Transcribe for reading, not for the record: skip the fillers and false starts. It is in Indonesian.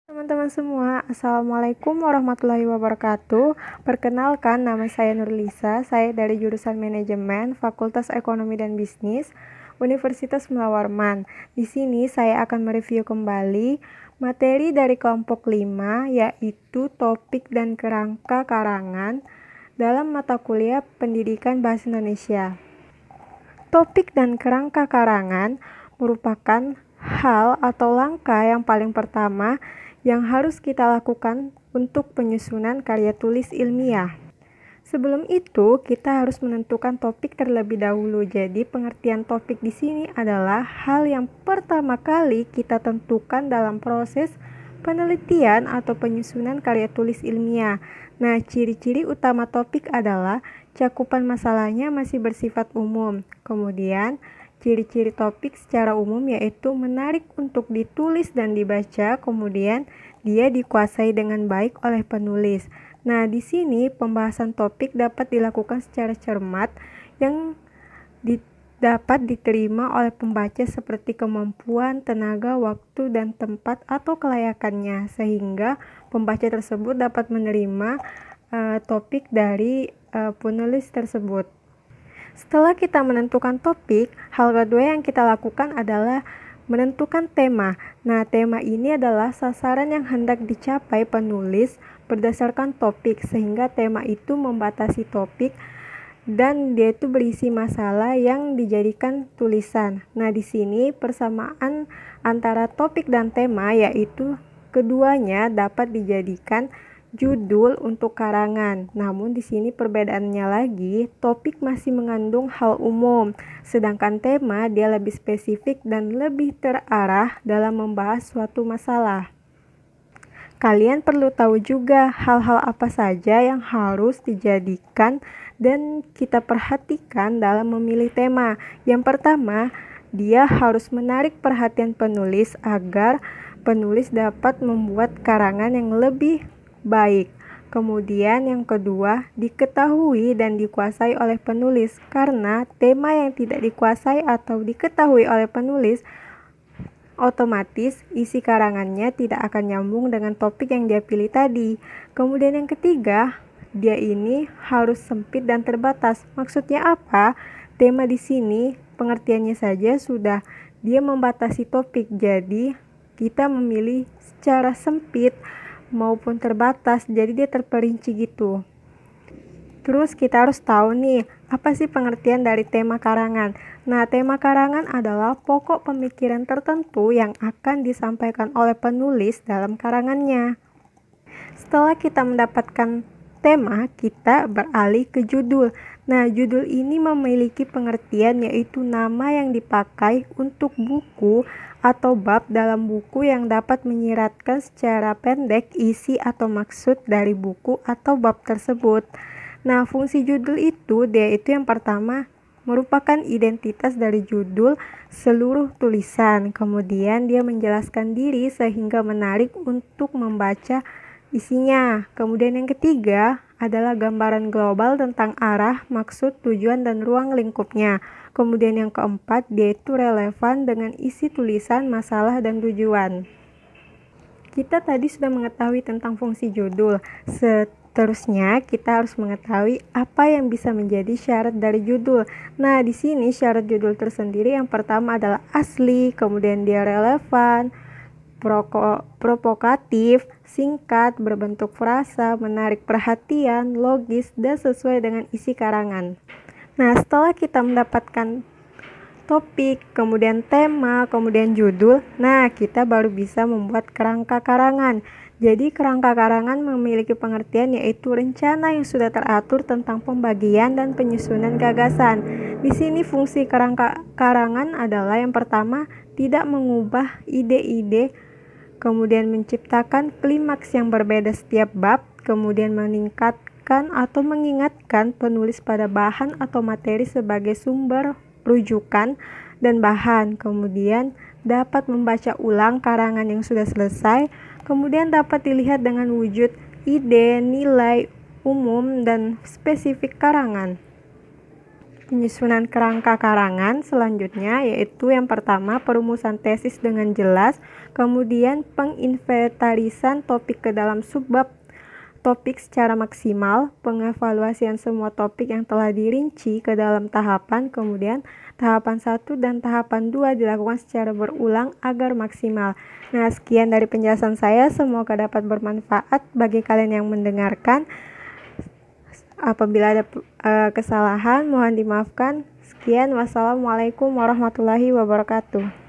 Teman-teman semua, Assalamualaikum warahmatullahi wabarakatuh. Perkenalkan, nama saya Nurlisa. Saya dari jurusan Manajemen, Fakultas Ekonomi dan Bisnis, Universitas Mula Warman. Di sini saya akan mereview kembali materi dari kelompok 5, yaitu topik dan kerangka karangan dalam mata kuliah Pendidikan Bahasa Indonesia. Topik dan kerangka karangan merupakan hal atau langkah yang paling pertama yang harus kita lakukan untuk penyusunan karya tulis ilmiah. Sebelum itu, kita harus menentukan topik terlebih dahulu. Jadi, pengertian topik di sini adalah hal yang pertama kali kita tentukan dalam proses penelitian atau penyusunan karya tulis ilmiah. Nah, ciri-ciri utama topik adalah cakupan masalahnya masih bersifat umum. Kemudian, ciri-ciri topik secara umum yaitu menarik untuk ditulis dan dibaca, kemudian dia dikuasai dengan baik oleh penulis. Nah, di sini pembahasan topik dapat dilakukan secara cermat yang dapat diterima oleh pembaca seperti kemampuan, tenaga, waktu, dan tempat atau kelayakannya, sehingga pembaca tersebut dapat menerima topik dari penulis tersebut. Setelah kita menentukan topik, hal kedua yang kita lakukan adalah menentukan tema. Nah, tema ini adalah sasaran yang hendak dicapai penulis berdasarkan topik, sehingga tema itu membatasi topik dan dia itu berisi masalah yang dijadikan tulisan. Nah, di sini persamaan antara topik dan tema yaitu keduanya dapat dijadikan judul untuk karangan. Namun di sini perbedaannya lagi, topik masih mengandung hal umum, sedangkan tema dia lebih spesifik dan lebih terarah dalam membahas suatu masalah. Kalian perlu tahu juga hal-hal apa saja yang harus dijadikan dan kita perhatikan dalam memilih tema. Yang pertama, dia harus menarik perhatian penulis agar penulis dapat membuat karangan yang lebih baik. Kemudian yang kedua, diketahui dan dikuasai oleh penulis, karena tema yang tidak dikuasai atau diketahui oleh penulis otomatis isi karangannya tidak akan nyambung dengan topik yang dia pilih tadi. Kemudian yang ketiga, dia ini harus sempit dan terbatas. Maksudnya apa? Tema di sini pengertiannya saja sudah dia membatasi topik. Jadi kita memilih secara sempit maupun terbatas, jadi dia terperinci gitu. Terus kita harus tahu nih, apa sih pengertian dari tema karangan? Nah, tema karangan adalah pokok pemikiran tertentu yang akan disampaikan oleh penulis dalam karangannya. Setelah kita mendapatkan tema, kita beralih ke judul. Nah, judul ini memiliki pengertian yaitu nama yang dipakai untuk buku atau bab dalam buku yang dapat menyiratkan secara pendek isi atau maksud dari buku atau bab tersebut. Nah, fungsi judul itu, dia itu yang pertama merupakan identitas dari judul seluruh tulisan. Kemudian dia menjelaskan diri sehingga menarik untuk membaca isinya. Kemudian yang ketiga adalah gambaran global tentang arah, maksud, tujuan, dan ruang lingkupnya. Kemudian yang keempat, dia itu relevan dengan isi tulisan, masalah, dan tujuan. Kita tadi sudah mengetahui tentang fungsi judul. Seterusnya, kita harus mengetahui apa yang bisa menjadi syarat dari judul. Nah, di sini syarat judul tersendiri yang pertama adalah asli, kemudian dia relevan, provokatif, singkat, berbentuk frasa, menarik perhatian, logis, dan sesuai dengan isi karangan. Nah, setelah kita mendapatkan topik, kemudian tema, kemudian judul, nah kita baru bisa membuat kerangka karangan. Jadi kerangka karangan memiliki pengertian yaitu rencana yang sudah teratur tentang pembagian dan penyusunan gagasan. Di sini fungsi kerangka karangan adalah yang pertama, tidak mengubah ide-ide, kemudian menciptakan klimaks yang berbeda setiap bab, kemudian meningkatkan atau mengingatkan penulis pada bahan atau materi sebagai sumber rujukan dan bahan, kemudian dapat membaca ulang karangan yang sudah selesai, kemudian dapat dilihat dengan wujud ide, nilai, umum, dan spesifik karangan. Penyusunan kerangka karangan selanjutnya yaitu yang pertama perumusan tesis dengan jelas, kemudian penginventarisan topik ke dalam subbab topik secara maksimal, pengevaluasian semua topik yang telah dirinci ke dalam tahapan, kemudian tahapan 1 dan tahapan 2 dilakukan secara berulang agar maksimal. Nah, sekian dari penjelasan saya, semoga dapat bermanfaat bagi kalian yang mendengarkan. Apabila ada kesalahan, mohon dimaafkan. Sekian, wassalamualaikum warahmatullahi wabarakatuh.